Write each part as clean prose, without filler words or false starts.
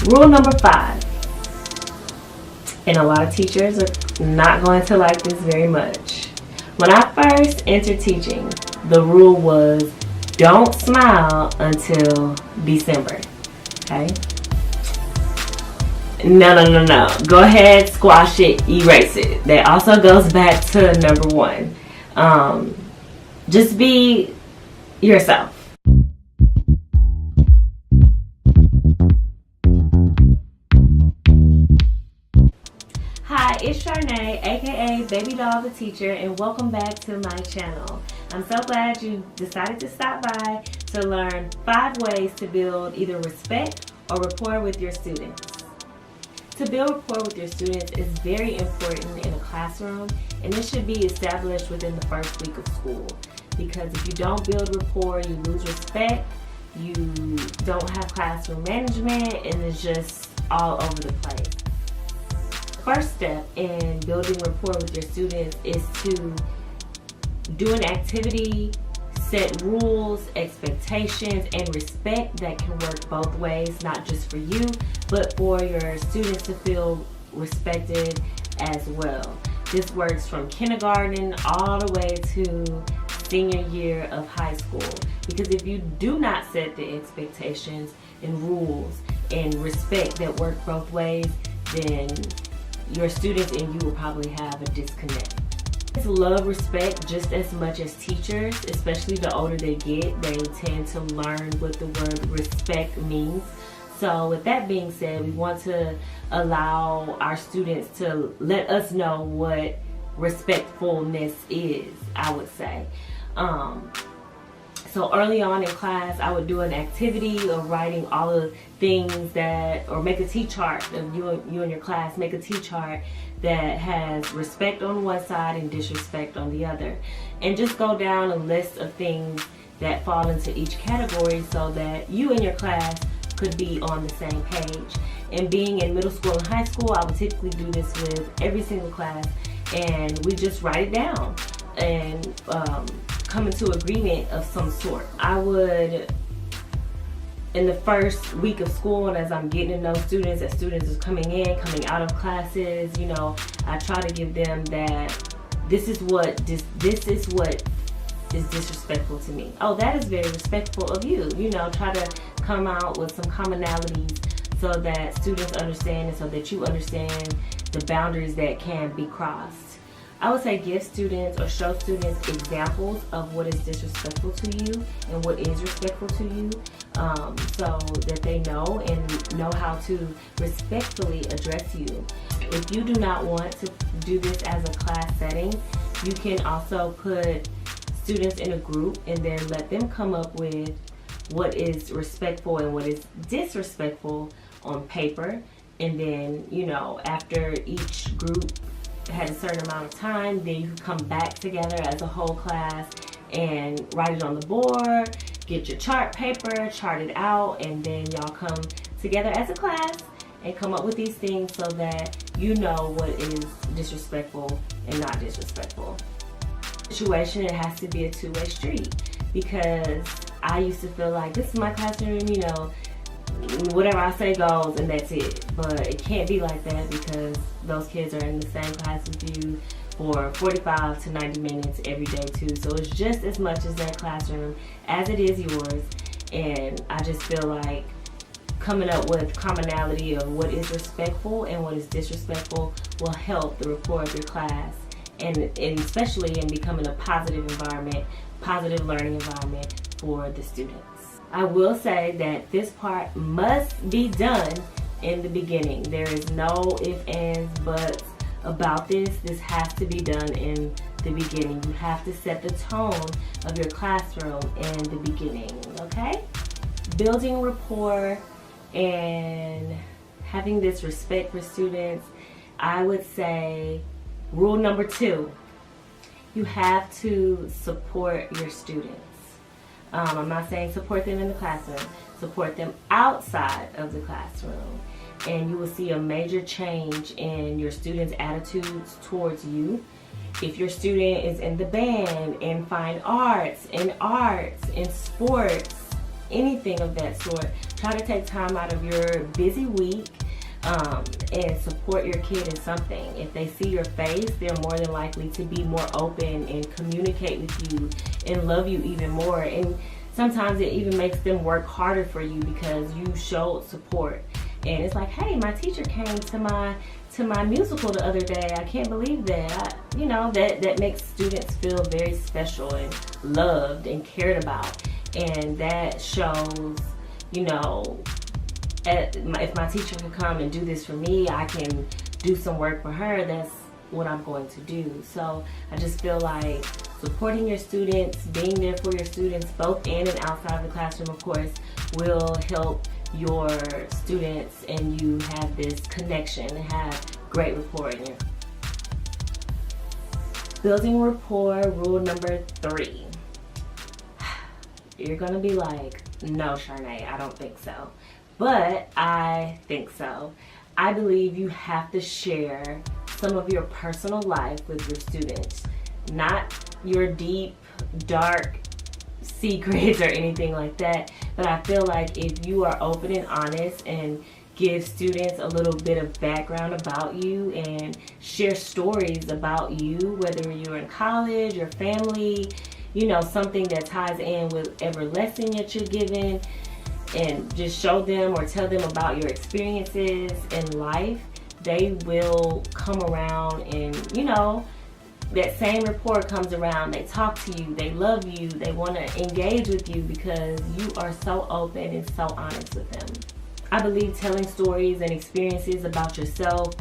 Rule number 5, and a lot of teachers are not going to like this very much. When I first entered teaching, the rule was don't smile until December. Okay? No. Go ahead, squash it, erase it. That also goes back to number 1. Just be yourself. Hi, it's Charnay, aka Baby Doll the Teacher, and welcome back to my channel. I'm so glad you decided to stop by to learn 5 ways to build either respect or rapport with your students. To build rapport with your students is very important in a classroom, and it should be established within the first week of school. Because if you don't build rapport, you lose respect, you don't have classroom management, and it's just all over the place. First step in building rapport with your students is to do an activity, set rules, expectations, and respect that can work both ways, not just for you, but for your students to feel respected as well. This works from kindergarten all the way to senior year of high school. Because if you do not set the expectations and rules and respect that work both ways, then your students and you will probably have a disconnect. Kids love respect just as much as teachers, especially the older they get. They tend to learn what the word respect means. So with that being said, we want to allow our students to let us know what respectfulness is, I would say. So early on in class, I would do an activity of writing all the things that, or make a T-chart of you and your class, make a T-chart that has respect on one side and disrespect on the other. And just go down a list of things that fall into each category so that you and your class could be on the same page. And being in middle school and high school, I would typically do this with every single class, and we just write it down and come into agreement of some sort. I would, in the first week of school, and as I'm getting to know students, as students is coming in, coming out of classes, I try to give them that this is what is disrespectful to me. Oh, that is very respectful of you. Try to come out with some commonalities so that students understand and so that you understand the boundaries that can be crossed. I would say give students or show students examples of what is disrespectful to you and what is respectful to you, so that they know and know how to respectfully address you. If you do not want to do this as a class setting, you can also put students in a group and then let them come up with what is respectful and what is disrespectful on paper. And then, after each group had a certain amount of time, then you can come back together as a whole class and write it on the board, get your chart paper, chart it out, and then y'all come together as a class and come up with these things so that you know what is disrespectful and not disrespectful. Situation, it has to be a two-way street, because I used to feel like this is my classroom, whatever I say goes and that's it. But it can't be like that, because those kids are in the same class with you for 45 to 90 minutes every day too. So it's just as much as that classroom as it is yours. And I just feel like coming up with commonality of what is respectful and what is disrespectful will help the rapport of your class, and especially in becoming a positive environment, positive learning environment for the students. I will say that this part must be done in the beginning. There is no ifs, ands, buts about this. This has to be done in the beginning. You have to set the tone of your classroom in the beginning, okay? Building rapport and having this respect for students, I would say rule number 2, you have to support your students. I'm not saying support them in the classroom, support them outside of the classroom. And you will see a major change in your students' attitudes towards you. If your student is in the band, in fine arts, in sports, anything of that sort, try to take time out of your busy week and support your kid in something. If they see your face, they're more than likely to be more open and communicate with you and love you even more. And sometimes it even makes them work harder for you because you showed support. And it's like, hey, my teacher came to my musical the other day. I can't believe that. That makes students feel very special and loved and cared about. And that shows, if my teacher can come and do this for me, I can do some work for her. That's what I'm going to do. So I just feel like supporting your students, being there for your students, both in and outside of the classroom, of course, will help your students and you have this connection and have great rapport in you. Building rapport, rule number 3. You're gonna be like, no, Sharnae, I don't think so. But I think so. I believe you have to share some of your personal life with your students. Not your deep, dark secrets or anything like that. But I feel like if you are open and honest and give students a little bit of background about you and share stories about you, whether you're in college or family, something that ties in with whatever lesson that you're given, and just show them or tell them about your experiences in life, they will come around and, that same rapport comes around. They talk to you, they love you, they want to engage with you because you are so open and so honest with them. I believe telling stories and experiences about yourself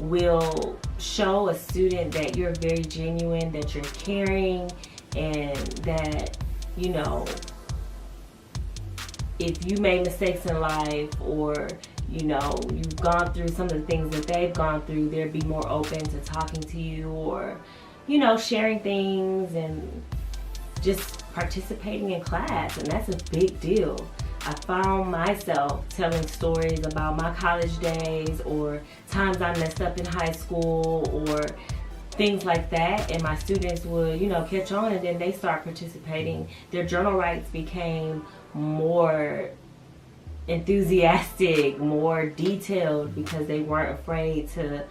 will show a student that you're very genuine, that you're caring, and that, if you made mistakes in life or, you've gone through some of the things that they've gone through, they'd be more open to talking to you or, sharing things and just participating in class. And that's a big deal. I found myself telling stories about my college days or times I messed up in high school or things like that, and my students would, catch on, and then they start participating. Their journal rights became more enthusiastic, more detailed, because they weren't afraid to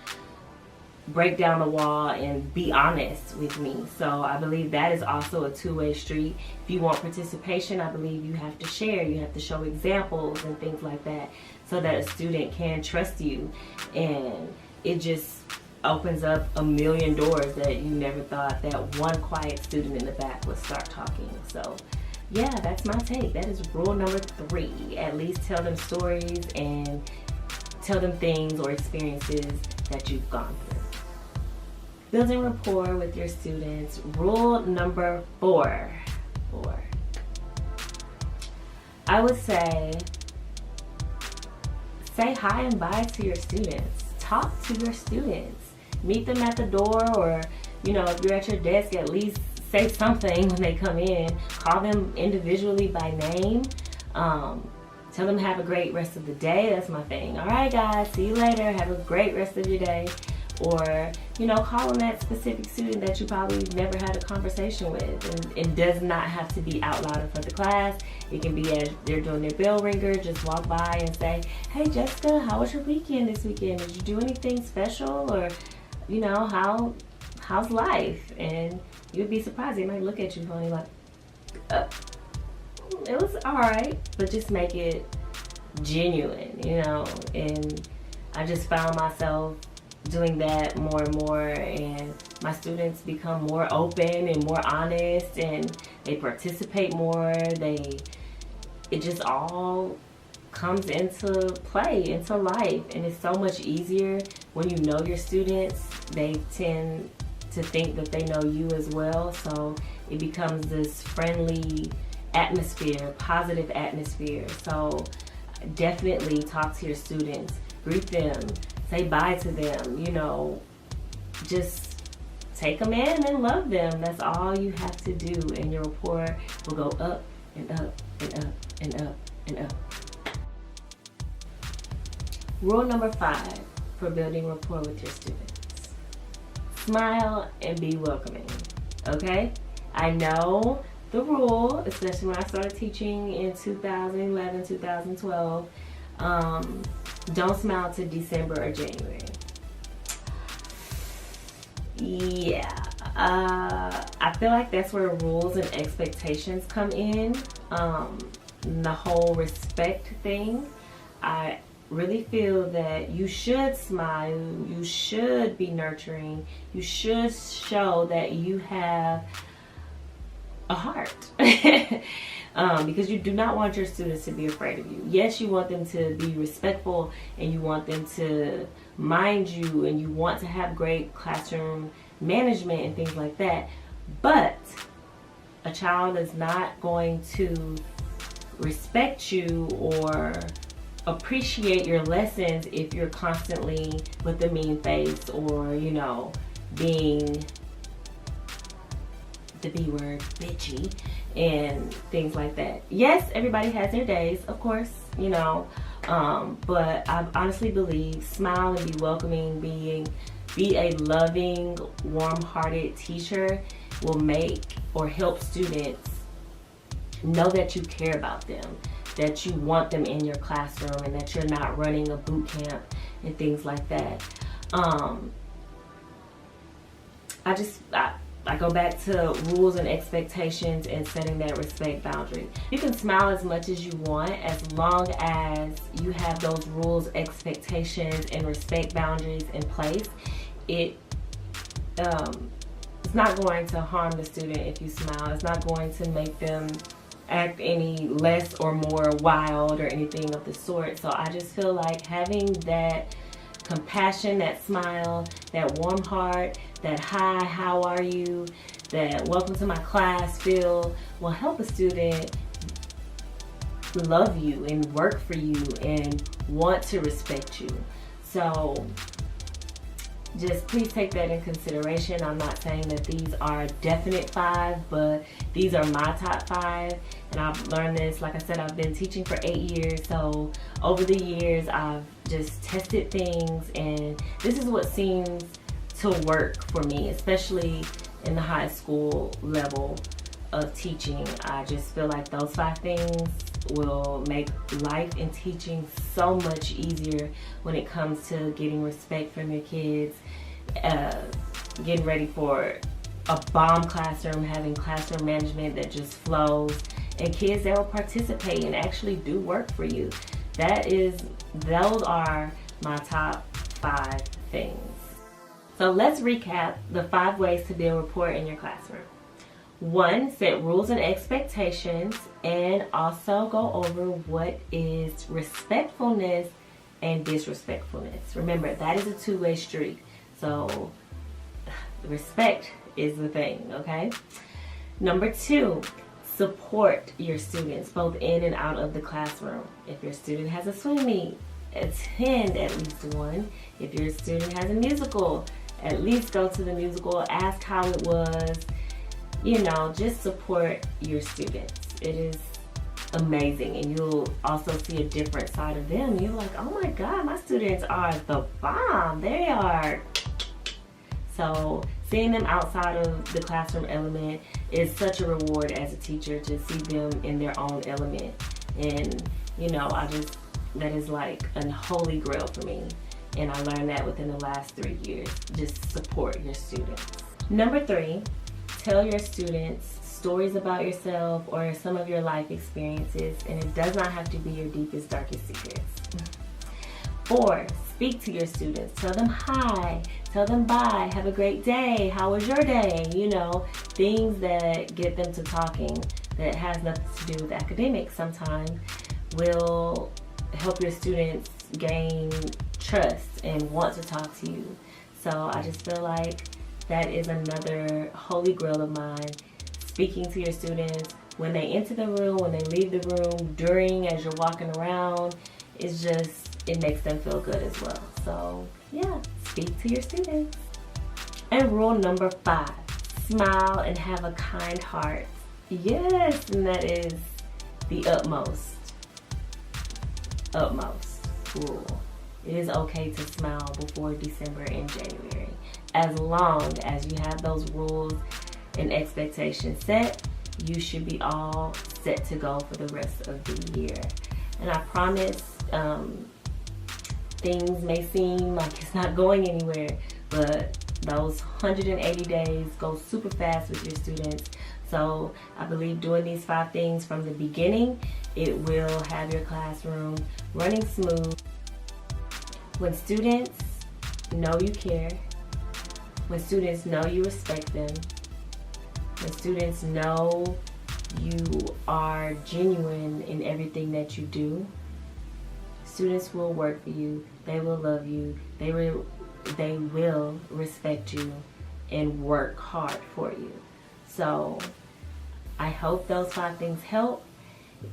break down the wall and be honest with me. So I believe that is also a two-way street. If you want participation, I believe you have to share, you have to show examples and things like that so that a student can trust you, and it just opens up a million doors that you never thought that one quiet student in the back would start talking. So yeah, that's my take. That is rule number 3. At least tell them stories and tell them things or experiences that you've gone through. Building rapport with your students. Rule number 4. I would say hi and bye to your students. Talk to your students. Meet them at the door, or if you're at your desk, at least say something when they come in. Call them individually by name. Tell them have a great rest of the day. That's my thing. All right, guys, see you later. Have a great rest of your day. Or, call on that specific student that you probably never had a conversation with. And it does not have to be out loud in front of the class. It can be as they're doing their bell ringer, just walk by and say, hey, Jessica, how was your weekend this weekend? Did you do anything special? Or, how's life? And you'd be surprised. They might look at you funny like, it was all right. But just make it genuine, And I just found myself doing that more and more, and my students become more open and more honest, and they participate more. It just all comes into play, into life, and it's so much easier when you know your students. They tend to think that they know you as well, so it becomes this friendly atmosphere, positive atmosphere. So definitely talk to your students, greet them, say bye to them, just take them in and love them. That's all you have to do, and your rapport will go up and up and up and up and up. Rule number 5 for building rapport with your students. Smile and be welcoming, okay? I know the rule, especially when I started teaching in 2011, 2012, don't smile to December or January. Yeah, I feel like that's where rules and expectations come in. The whole respect thing, I really feel that you should smile, you should be nurturing, you should show that you have a heart. Because you do not want your students to be afraid of you. Yes, you want them to be respectful, and you want them to mind you, and you want to have great classroom management and things like that. But a child is not going to respect you or appreciate your lessons if you're constantly with a mean face, or, you know, being the B word, bitchy, and things like that. Yes, everybody has their days, of course, you know, but I honestly believe smile and be welcoming, be a loving, warm-hearted teacher will make or help students know that you care about them, that you want them in your classroom, and that you're not running a boot camp and things like that. I go back to rules and expectations and setting that respect boundary. You can smile as much as you want as long as you have those rules, expectations, and respect boundaries in place. It's not going to harm the student if you smile. It's not going to make them act any less or more wild or anything of the sort. So I just feel like having that compassion, that smile, that warm heart, that hi, how are you, that welcome to my class feel will help a student love you and work for you and want to respect you. So just please take that in consideration. I'm not saying that these are a definite 5, but these are my top 5. And I've learned this, like I said, I've been teaching for 8 years. So over the years, I've just tested things, and this is what seems to work for me, especially in the high school level of teaching. I just feel like those 5 things will make life in teaching so much easier when it comes to getting respect from your kids, getting ready for a bomb classroom, having classroom management that just flows, and kids that will participate and actually do work for you. Those are my top 5 things. So let's recap the 5 ways to build rapport in your classroom. 1, set rules and expectations, and also go over what is respectfulness and disrespectfulness. Remember, that is a two-way street. So respect is the thing, okay? Number 2, support your students both in and out of the classroom. If your student has a swim meet, attend at least one. If your student has a musical, at least go to the musical, ask how it was. You know, just support your students. It is amazing, and you'll also see a different side of them. You're like, oh my God, my students are the bomb. They are. So seeing them outside of the classroom element is such a reward as a teacher, to see them in their own element. And, you know, that is like a holy grail for me. And I learned that within the last 3 years. Just support your students. Number 3, tell your students stories about yourself or some of your life experiences, and it does not have to be your deepest, darkest secrets. 4, speak to your students. Tell them hi, tell them bye, have a great day, how was your day? You know, things that get them to talking that has nothing to do with academics sometimes will help your students gain trust and want to talk to you. So I just feel like that is another holy grail of mine. Speaking to your students when they enter the room, when they leave the room, during, as you're walking around, it makes them feel good as well. So yeah, speak to your students. And rule number 5, smile and have a kind heart. Yes, and that is the utmost rule. It is okay to smile before December and January, as long as you have those rules and expectations set you should be all set to go for the rest of the year. And I promise, things may seem like it's not going anywhere, but those 180 days go super fast with your students. So I believe doing these 5 things from the beginning, it will have your classroom running smooth. When students know you care, when students know you respect them, when students know you are genuine in everything that you do, students will work for you, they will love you, they will respect you and work hard for you. So I hope those 5 things help.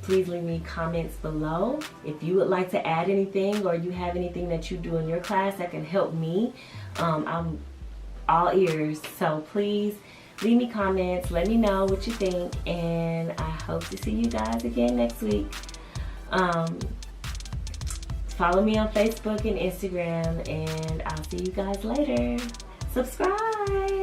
Please leave me comments below. If you would like to add anything or you have anything that you do in your class that can help me, I'm all ears. So please leave me comments, let me know what you think, and I hope to see you guys again next week. Follow me on Facebook and Instagram, and I'll see you guys later. Subscribe.